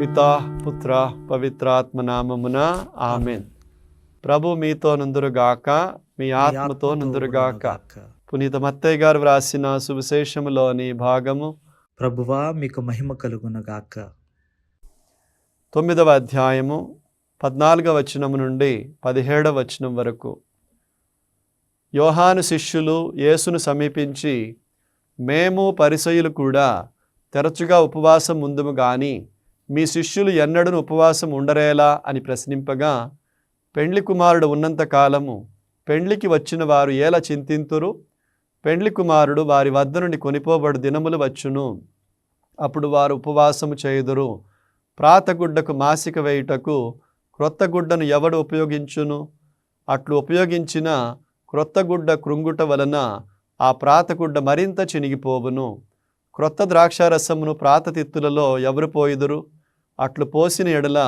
పితా పుత్ర పవిత్రాత్మ నామమున ఆమెన్. ప్రభు మీతో నుందురుగాక, మీ ఆత్మతో నుందురుగాక. పునీత మత్తయ్య గారు వ్రాసిన సువిశేషములోని భాగము. ప్రభువా మీకు మహిమ కలుగునుగాక. 9వ అధ్యాయము 14వ వచనం నుండి 17వ వచనం వరకు. యోహాను శిష్యులు యేసును సమీపించి, మేము పరిసయ్యులు కూడా తరచుగా ఉపవాసం ఉందుము గాని మీ శిష్యులు ఎన్నడూ ఉపవాసం ఉండరేలా అని ప్రశ్నింపగా, పెండ్లి కుమారుడు ఉన్నంత కాలము పెండ్లికి వచ్చిన వారు ఎలా చింతింతురు? పెండ్లి కుమారుడు వారి వద్ద నుండి కొనిపోబడు దినములు వచ్చును, అప్పుడు వారు ఉపవాసము చేయుదురు. ప్రాతగుడ్డకు మాసిక వేయుటకు క్రొత్త గుడ్డను ఎవడు ఉపయోగించును? అట్లు ఉపయోగించిన క్రొత్త గుడ్డ కృంగుట వలన ఆ ప్రాతగుడ్డ మరింత చినిగిపోవును. క్రొత్త ద్రాక్షారసమును ప్రాతతిత్తులలో ఎవరు పోయుదురు? అట్లు పోసిన ఎడల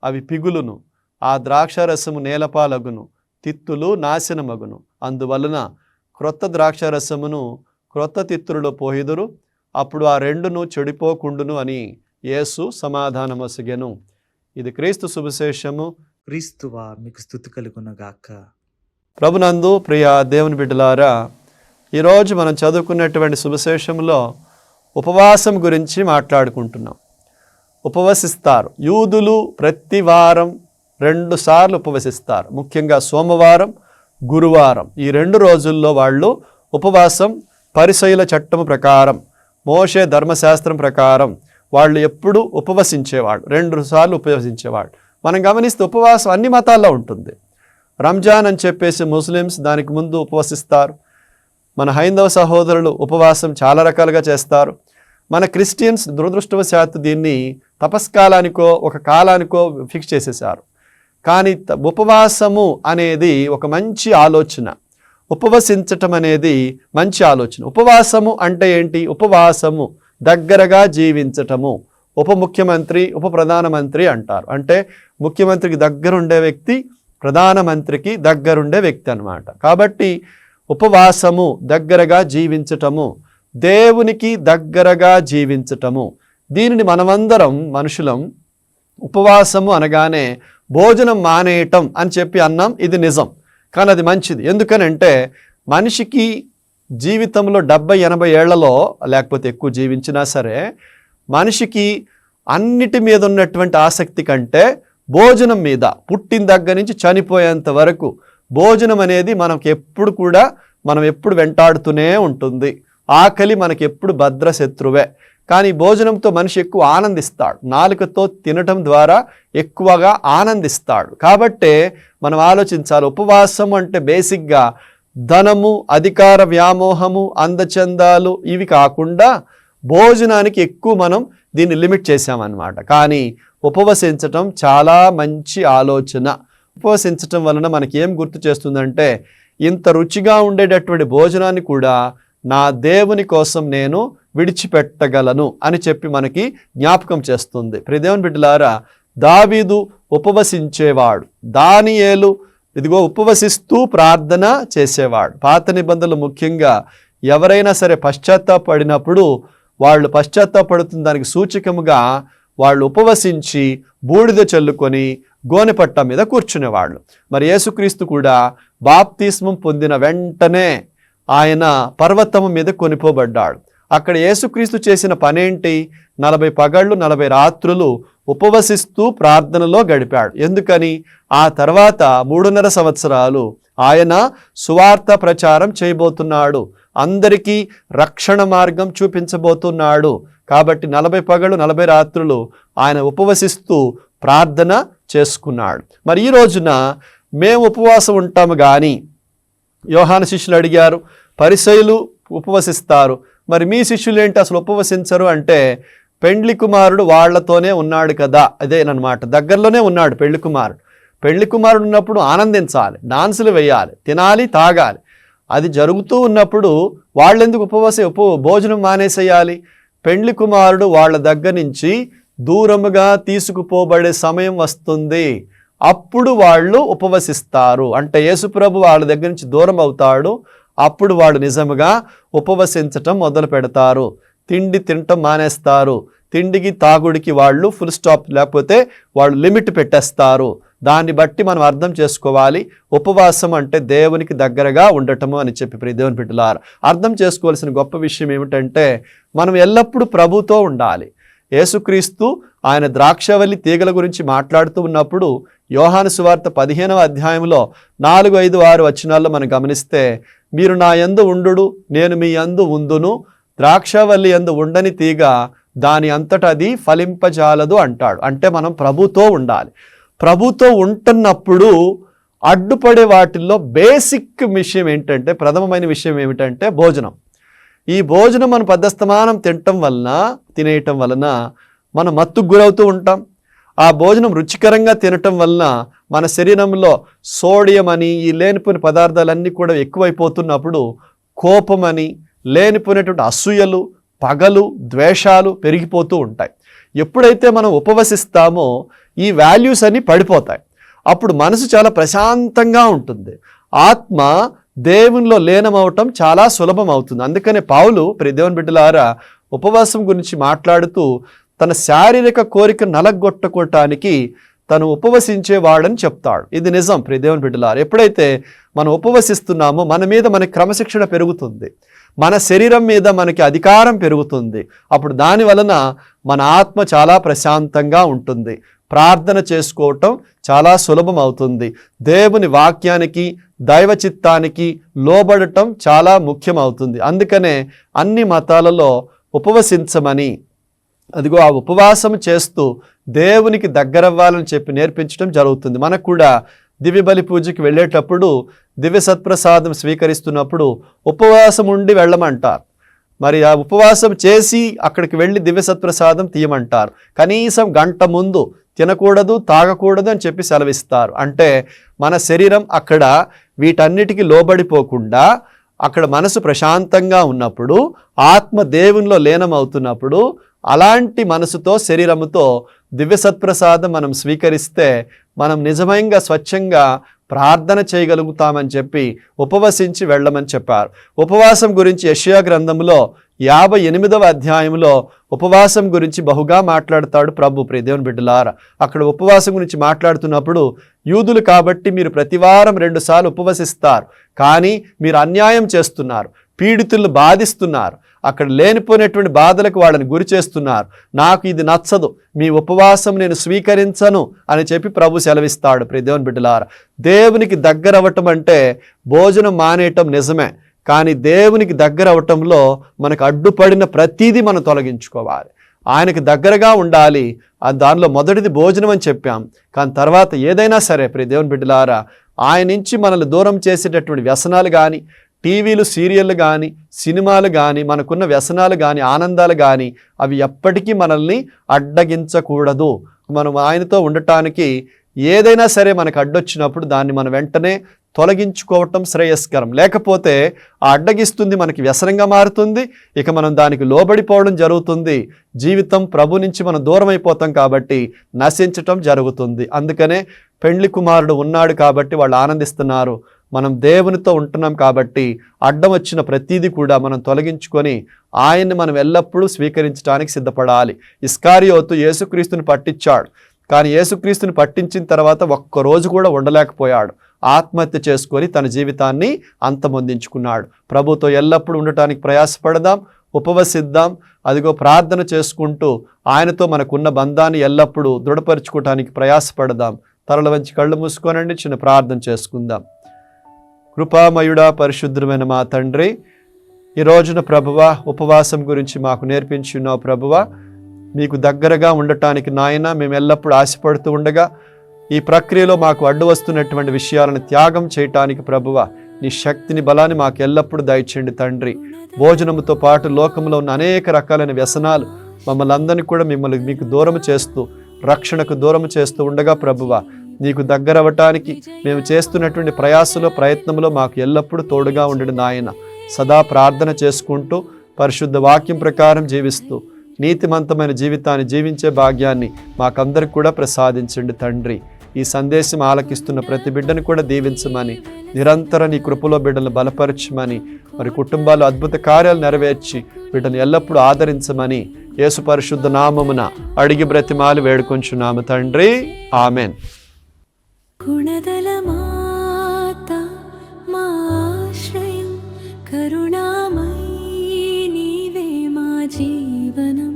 అవి పిగులును, ఆ ద్రాక్షారసము నేలపాలగును, తిత్తులు నాశనమగును. అందువలన క్రొత్త ద్రాక్షారసమును క్రొత్త తిత్తులలో పోయుదురు, అప్పుడు ఆ రెండును చెడిపోకుండును అని యేసు సమాధానమొసగెను. ఇది క్రీస్తు సువిశేషము. క్రీస్తువా మీకు స్తుతి కలుగునుగాక. ప్రభునందు ప్రియ దేవుని బిడ్డలారా, ఈరోజు మనం చదువుకున్నటువంటి సువిశేషంలో ఉపవాసం గురించి మాట్లాడుకుంటున్నాం. ఉపవసిస్తారు. యూదులు ప్రతి వారం 2 సార్లు ఉపవసిస్తారు. ముఖ్యంగా సోమవారం, గురువారం ఈ 2 రోజుల్లో వాళ్ళు ఉపవాసం పరిసయ్యుల చట్టం ప్రకారం, మోషే ధర్మశాస్త్రం ప్రకారం వాళ్ళు ఎప్పుడు ఉపవసించేవాళ్ళు. 2 సార్లు ఉపవసించేవాళ్ళు. మనం గమనిస్తే ఉపవాసం అన్ని మతాల్లో ఉంటుంది. రంజాన్ అని చెప్పేసి ముస్లిమ్స్ దానికి ముందు ఉపవసిస్తారు. మన హైందవ సహోదరులు ఉపవాసం చాలా రకాలుగా చేస్తారు. మన క్రిస్టియన్స్ దురదృష్టవశాత్తు దీన్ని తపస్కాలానికో ఒక కాలానికో ఫిక్స్ చేసేసారు. కానీ ఉపవాసము అనేది ఒక మంచి ఆలోచన. ఉపవసించటం అనేది మంచి ఆలోచన. ఉపవాసము అంటే ఏంటి? ఉపవాసము దగ్గరగా జీవించటము. ఉప ముఖ్యమంత్రి, ఉప ప్రధానమంత్రి అంటారు. అంటే ముఖ్యమంత్రికి దగ్గరుండే వ్యక్తి ప్రధానమంత్రికి దగ్గరుండే వ్యక్తి అన్నమాట. కాబట్టి ఉపవాసము దగ్గరగా జీవించటము, దేవునికి దగ్గరగా జీవించటము. దీనిని మనమందరం మనుషులం ఉపవాసము అనగానే భోజనం మానేయటం అని చెప్పి అన్నాం. ఇది నిజం, కానీ అది మంచిది. ఎందుకనంటే మనిషికి జీవితంలో 70-80 ఏళ్లలో లేకపోతే ఎక్కువ జీవించినా సరే మనిషికి అన్నిటి మీద ఉన్నటువంటి ఆసక్తి కంటే భోజనం మీద, పుట్టిన దగ్గర నుంచి చనిపోయేంత వరకు భోజనం అనేది మనం ఎప్పుడు వెంటాడుతూనే ఉంటుంది. ఆకలి మనకి ఎప్పుడు భద్రశత్రువే. కానీ భోజనంతో మనిషి ఎక్కువ ఆనందిస్తాడు. నాలుకతో తినటం ద్వారా ఎక్కువగా ఆనందిస్తాడు. కాబట్టే మనం ఆలోచించాలి. ఉపవాసం అంటే బేసిక్గా ధనము, అధికార వ్యామోహము, అందచందాలు ఇవి కాకుండా భోజనానికి ఎక్కువ మనం దీన్ని లిమిట్ చేసామన్నమాట. కానీ ఉపవసించటం చాలా మంచి ఆలోచన. ఉపవసించటం వలన మనకి ఏం గుర్తు చేస్తుందంటే, ఇంత రుచిగా ఉండేటటువంటి భోజనాన్ని కూడా నా దేవుని కోసం నేను విడిచిపెట్టగలను అని చెప్పి మనకి జ్ఞాపకం చేస్తుంది. ప్రియదేవుని బిడ్డలారా, దావీదు ఉపవసించేవాడు. దానియేలు ఉపవసిస్తూ ప్రార్థన చేసేవాడు. పాత నిబంధనలు ముఖ్యంగా ఎవరైనా సరే పశ్చాత్తాపడినప్పుడు వాళ్ళు పశ్చాత్తాపడుతున్న దానికి సూచకముగా వాళ్ళు ఉపవసించి బూడిద చల్లుకొని గోనెపట్ట మీద కూర్చునేవాళ్ళు. మరి యేసుక్రీస్తు కూడా బాప్తిస్మం పొందిన వెంటనే ఆయన పర్వతము మీద కొనిపోబడ్డాడు. అక్కడ యేసుక్రీస్తు చేసిన పనేంటి? 40 పగళ్ళు 40 రాత్రులు ఉపవసిస్తూ ప్రార్థనలో గడిపాడు. ఎందుకని? ఆ తర్వాత 3.5 సంవత్సరాలు ఆయన సువార్త ప్రచారం చేయబోతున్నాడు. అందరికీ రక్షణ మార్గం చూపించబోతున్నాడు. కాబట్టి 40 పగళ్ళు 40 రాత్రులు ఆయన ఉపవసిస్తూ ప్రార్థన చేసుకున్నాడు. మరి ఈ రోజున మేము ఉపవాసం ఉంటాము కానీ యోహాను శిష్యులు అడిగారు, పరిసయ్యులు ఉపవసిస్తారు, మరి మీ శిష్యులు ఏంటి అసలు ఉపవసించరు అంటే, పెండ్లి కుమారుడు వాళ్లతోనే ఉన్నాడు కదా, అదేనమాట. దగ్గరలోనే ఉన్నాడు పెళ్లి కుమారుడు. పెళ్లి కుమారుడు ఉన్నప్పుడు ఆనందించాలి, డాన్సులు వేయాలి, తినాలి, తాగాలి. అది జరుగుతూ ఉన్నప్పుడు వాళ్ళెందుకు భోజనం మానేసేయాలి? పెండ్లి కుమారుడు వాళ్ళ దగ్గర నుంచి దూరముగా తీసుకుపోబడే సమయం వస్తుంది, అప్పుడు వాళ్ళు ఉపవసిస్తారు. అంటే యేసుప్రభు వాళ్ళ దగ్గర నుంచి దూరం అవుతాడు, అప్పుడు వాళ్ళు నిజముగా ఉపవసించటం మొదలు పెడతారు. తిండి తినటం మానేస్తారు, తిండికి తాగుడికి వాళ్ళు ఫుల్ స్టాప్, లేకపోతే వాళ్ళు లిమిట్ పెట్టేస్తారు. దాన్ని బట్టి మనం అర్థం చేసుకోవాలి ఉపవాసం అంటే దేవునికి దగ్గరగా ఉండటము అని చెప్పి. ప్రియ దేవుని బిడ్డలారా, అర్థం చేసుకోవాల్సిన గొప్ప విషయం ఏమిటంటే మనం ఎల్లప్పుడూ ప్రభుతో ఉండాలి. యేసుక్రీస్తు ఆయన ద్రాక్షవల్లి తీగల గురించి మాట్లాడుతూ ఉన్నప్పుడు యోహాను సువార్త 15వ అధ్యాయంలో 4, 5, 6 వచనాల్లో మనం గమనిస్తే, మీరు నా యందు ఉండుడు, నేను మీ యందు ఉందును, ద్రాక్షవల్లి యందు ఉండని తీగ దాని అంతటా అది ఫలింపజాలదు అంటాడు. అంటే మనం ప్రభుతో ఉండాలి. ప్రభుతో ఉంటున్నప్పుడు అడ్డుపడే వాటిల్లో బేసిక్ విషయం ఏంటంటే, ప్రథమమైన విషయం ఏమిటంటే భోజనం. ఈ భోజనం మనం పెద్దస్తమానం తినేయటం వలన మనం మత్తుకు గురవుతూ ఉంటాం. ఆ భోజనం రుచికరంగా తినటం వలన మన శరీరంలో సోడియం అని ఈ లేనిపోయిన పదార్థాలన్నీ కూడా ఎక్కువైపోతున్నప్పుడు కోపమని, లేనిపోయినటువంటి అసూయలు, పగలు, ద్వేషాలు పెరిగిపోతూ ఉంటాయి. ఎప్పుడైతే మనం ఉపవసిస్తామో ఈ వాల్యూస్ అన్నీ పడిపోతాయి. అప్పుడు మనసు చాలా ప్రశాంతంగా ఉంటుంది. ఆత్మ దేవునిలో లీనమవటం చాలా సులభం అవుతుంది. అందుకనే పౌలు, ప్రియ దేవుని బిడ్డలారా, ఉపవాసం గురించి మాట్లాడుతూ తన శారీరక కోరిక నలగొట్టుకోవటానికి తను ఉపవసించేవాడని చెప్తాడు. ఇది నిజం ప్రియ దేవుని బిడ్డలారా. ఎప్పుడైతే మనం ఉపవసిస్తున్నామో మన మీద మనకి క్రమశిక్షణ పెరుగుతుంది, మన శరీరం మీద మనకి అధికారం పెరుగుతుంది. అప్పుడు దాని వలన మన ఆత్మ చాలా ప్రశాంతంగా ఉంటుంది. ప్రార్థన చేసుకోవటం చాలా సులభం అవుతుంది. దేవుని వాక్యానికి, దైవ చిత్తానికి లోబడటం చాలా ముఖ్యమవుతుంది. అందుకనే అన్ని మతాలలో ఉపవసించమని, అదిగో ఆ ఉపవాసం చేస్తూ దేవునికి దగ్గరవ్వాలని చెప్పి నేర్పించడం జరుగుతుంది. మనకు కూడా దివ్య బలి పూజకి వెళ్ళేటప్పుడు, దివ్య సత్ప్రసాదం స్వీకరిస్తున్నప్పుడు ఉపవాసం ఉండి వెళ్ళమంటారు. మరి ఆ ఉపవాసం చేసి అక్కడికి వెళ్ళి దివ్య సత్ప్రసాదం తీయమంటారు. కనీసం గంట ముందు తినకూడదు, తాగకూడదు అని చెప్పి సెలవిస్తారు. అంటే మన శరీరం అక్కడ వీటన్నిటికీ లోబడిపోకుండా, అక్కడ మనసు ప్రశాంతంగా ఉన్నప్పుడు, ఆత్మ దేవునిలో లీనమవుతున్నప్పుడు, అలాంటి మనసుతో, శరీరముతో దివ్య సత్ప్రసాదం మనం స్వీకరిస్తే మనం నిజంగా స్వచ్ఛంగా ప్రార్థన చేయగలుగుతామని చెప్పి ఉపవసించి వెళ్ళమని చెప్పారు. ఉపవాసం గురించి యెషయా గ్రంథంలో 58వ అధ్యాయంలో ఉపవాసం గురించి బహుగా మాట్లాడతాడు ప్రభు. ప్రియ దేవుని బిడ్డలారా, అక్కడ ఉపవాసం గురించి మాట్లాడుతున్నప్పుడు, యూదులు కాబట్టి మీరు ప్రతివారం 2 సార్లు ఉపవసిస్తారు, కానీ మీరు అన్యాయం చేస్తున్నారు, పీడితులను బాధిస్తున్నారు, అక్కడ లేనిపోయినటువంటి బాధలకు వాళ్ళని గురి చేస్తున్నారు, నాకు ఇది నచ్చదు, మీ ఉపవాసం నేను స్వీకరించను అని చెప్పి ప్రభు సెలవిస్తాడు. ప్రియ దేవుని బిడ్డలారా, దేవునికి దగ్గర అవ్వటం అంటే భోజనం మానేయటం నిజమే, కానీ దేవునికి దగ్గర అవ్వటంలో మనకు అడ్డుపడిన ప్రతీదీ మనం తొలగించుకోవాలి. ఆయనకు దగ్గరగా ఉండాలి. దానిలో మొదటిది భోజనం అని చెప్పాం. కానీ తర్వాత ఏదైనా సరే ప్రియ దేవుని బిడ్డలారా, ఆయన నుంచి మనల్ని దూరం చేసేటటువంటి వ్యసనాలు కానీ, టీవీలు, సీరియళ్ళు కానీ, సినిమాలు కానీ, మనకున్న వ్యసనాలు కానీ, ఆనందాలు కానీ, అవి ఎప్పటికీ మనల్ని అడ్డగించకూడదు. మనం ఆయనతో ఉండటానికి ఏదైనా సరే మనకు అడ్డొచ్చినప్పుడు దాన్ని మనం వెంటనే తొలగించుకోవటం శ్రేయస్కరం. లేకపోతే ఆ అడ్డగిస్తుంది మనకి వ్యసనంగా మారుతుంది. ఇక మనం దానికి లోబడిపోవడం జరుగుతుంది. జీవితం ప్రభు నుంచి మనం దూరం అయిపోతాం కాబట్టి నశించటం జరుగుతుంది. అందుకనే పెండ్లి కుమారుడు ఉన్నాడు కాబట్టి వాళ్ళు ఆనందిస్తున్నారు. మనం దేవునితో ఉంటున్నాం కాబట్టి అడ్డం వచ్చిన ప్రతీది కూడా మనం తొలగించుకొని ఆయన్ని మనం ఎల్లప్పుడూ స్వీకరించడానికి సిద్ధపడాలి. ఇస్కారియోతు యేసుక్రీస్తుని పట్టించాడు, కానీ యేసుక్రీస్తుని పట్టించిన తర్వాత ఒక్కరోజు కూడా ఉండలేకపోయాడు. ఆత్మహత్య చేసుకొని తన జీవితాన్ని అంతమొందించుకున్నాడు. ప్రభుతో ఎల్లప్పుడూ ఉండటానికి ప్రయాసపడదాం, ఉపవసిద్దాం. అదిగో ప్రార్థన చేసుకుంటూ ఆయనతో మనకున్న బంధాన్ని ఎల్లప్పుడూ దృఢపరుచుకోవటానికి ప్రయాసపడదాం. తలల వంచి కళ్ళు మూసుకోనండి, చిన్న ప్రార్థన చేసుకుందాం. కృపామయుడా, పరిశుద్ధమైన మా తండ్రి, ఈ రోజున ప్రభువా ఉపవాసం గురించి మాకు నేర్పించున్నావు. ప్రభువా, మీకు దగ్గరగా ఉండటానికి నాయన మేము ఎల్లప్పుడూ ఆశపడుతూ ఉండగా ఈ ప్రక్రియలో మాకు అడ్డు వస్తున్నటువంటి విషయాలను త్యాగం చేయటానికి ప్రభువా నీ శక్తిని, బలాన్ని మాకు ఎల్లప్పుడూ దయచేయండి తండ్రి. భోజనముతో పాటు లోకంలో ఉన్న అనేక రకాలైన వ్యసనాలు మమ్మల్ని అందరినీ కూడా మీకు దూరం చేస్తూ, రక్షణకు దూరం చేస్తూ ఉండగా ప్రభువా నీకు దగ్గర అవ్వటానికి మేము చేస్తున్నటువంటి ప్రయత్నంలో మాకు ఎల్లప్పుడూ తోడుగా ఉండడు నాయన. సదా ప్రార్థన చేసుకుంటూ పరిశుద్ధ వాక్యం ప్రకారం జీవిస్తూ నీతిమంతమైన జీవితాన్ని జీవించే భాగ్యాన్ని మాకందరికి కూడా ప్రసాదించండి తండ్రి. ఈ సందేశం ఆలకిస్తున్న ప్రతి బిడ్డను కూడా దీవించమని, నిరంతరం నీ కృపలో బిడ్డలను బలపరచమని, మరి కుటుంబాలు అద్భుత కార్యాలు నెరవేర్చి బిడ్డను ఎల్లప్పుడూ ఆదరించమని యేసు పరిశుద్ధ నామమున అడిగి బ్రతిమాలి వేడుకొంచున్నాము తండ్రి, ఆమెన్. గుణదల మాత మా ఆశ్రయం, కరుణామయీ నీవే మా జీవనం,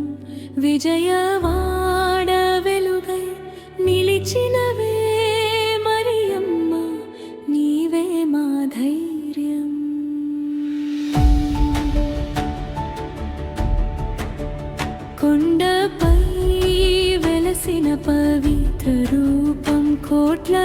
విజయవాడ వెలుగై నిలిచినవే మరియమ్మ, నీవే మా ధైర్యం. కొండపై వెలసిన పవిత్ర రూపం, కోట్ల